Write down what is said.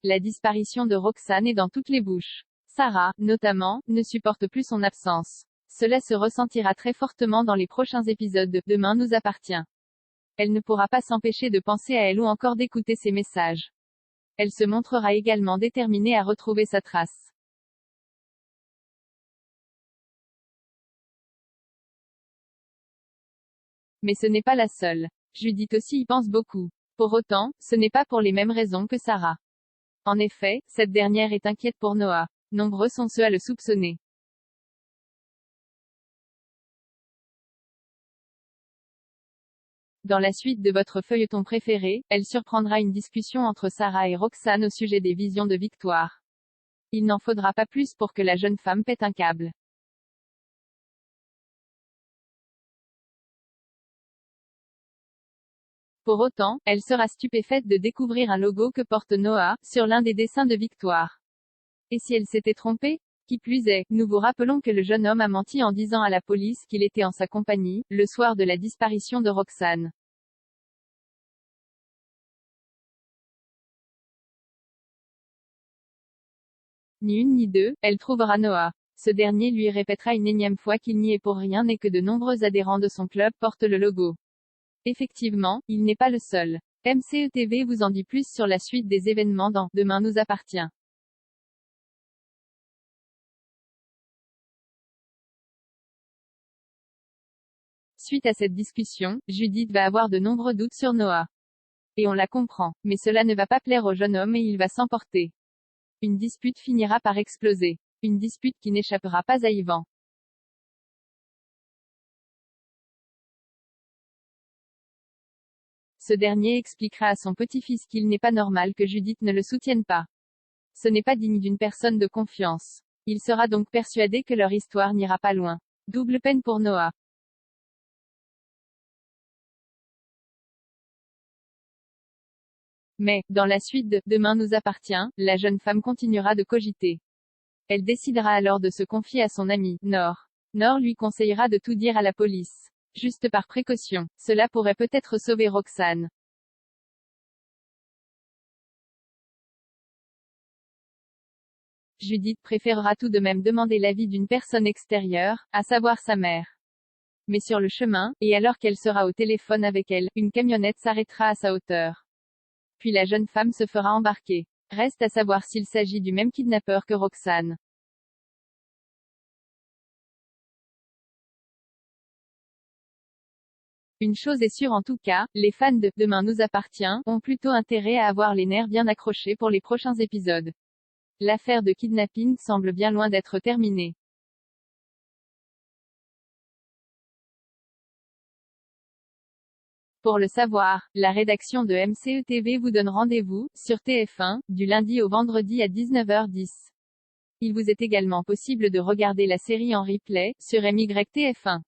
La disparition de Roxane est dans toutes les bouches. Sarah, notamment, ne supporte plus son absence. Cela se ressentira très fortement dans les prochains épisodes de Demain nous appartient. Elle ne pourra pas s'empêcher de penser à elle ou encore d'écouter ses messages. Elle se montrera également déterminée à retrouver sa trace. Mais ce n'est pas la seule. Judith aussi y pense beaucoup. Pour autant, ce n'est pas pour les mêmes raisons que Sarah. En effet, cette dernière est inquiète pour Noah. Nombreux sont ceux à le soupçonner. Dans la suite de votre feuilleton préféré, elle surprendra une discussion entre Sarah et Roxane au sujet des visions de Victoire. Il n'en faudra pas plus pour que la jeune femme pète un câble. Pour autant, elle sera stupéfaite de découvrir un logo que porte Noah, sur l'un des dessins de Victoire. Et si elle s'était trompée? Qui plus est, nous vous rappelons que le jeune homme a menti en disant à la police qu'il était en sa compagnie, le soir de la disparition de Roxane. Ni une ni deux, elle trouvera Noah. Ce dernier lui répétera une énième fois qu'il n'y est pour rien et que de nombreux adhérents de son club portent le logo. Effectivement, il n'est pas le seul. MCETV vous en dit plus sur la suite des événements dans Demain nous appartient. Suite à cette discussion, Judith va avoir de nombreux doutes sur Noah. Et on la comprend. Mais cela ne va pas plaire au jeune homme et il va s'emporter. Une dispute finira par exploser. Une dispute qui n'échappera pas à Yvan. Ce dernier expliquera à son petit-fils qu'il n'est pas normal que Judith ne le soutienne pas. Ce n'est pas digne d'une personne de confiance. Il sera donc persuadé que leur histoire n'ira pas loin. Double peine pour Noah. Mais, dans la suite de Demain nous appartient, la jeune femme continuera de cogiter. Elle décidera alors de se confier à son ami, Nor. Nor lui conseillera de tout dire à la police. Juste par précaution. Cela pourrait peut-être sauver Roxane. Judith préférera tout de même demander l'avis d'une personne extérieure, à savoir sa mère. Mais sur le chemin, et alors qu'elle sera au téléphone avec elle, une camionnette s'arrêtera à sa hauteur. Puis la jeune femme se fera embarquer. Reste à savoir s'il s'agit du même kidnappeur que Roxane. Une chose est sûre en tout cas, les fans de Demain nous appartient ont plutôt intérêt à avoir les nerfs bien accrochés pour les prochains épisodes. L'affaire de kidnapping semble bien loin d'être terminée. Pour le savoir, la rédaction de MCETV vous donne rendez-vous, sur TF1, du lundi au vendredi à 19h10. Il vous est également possible de regarder la série en replay, sur MYTF1.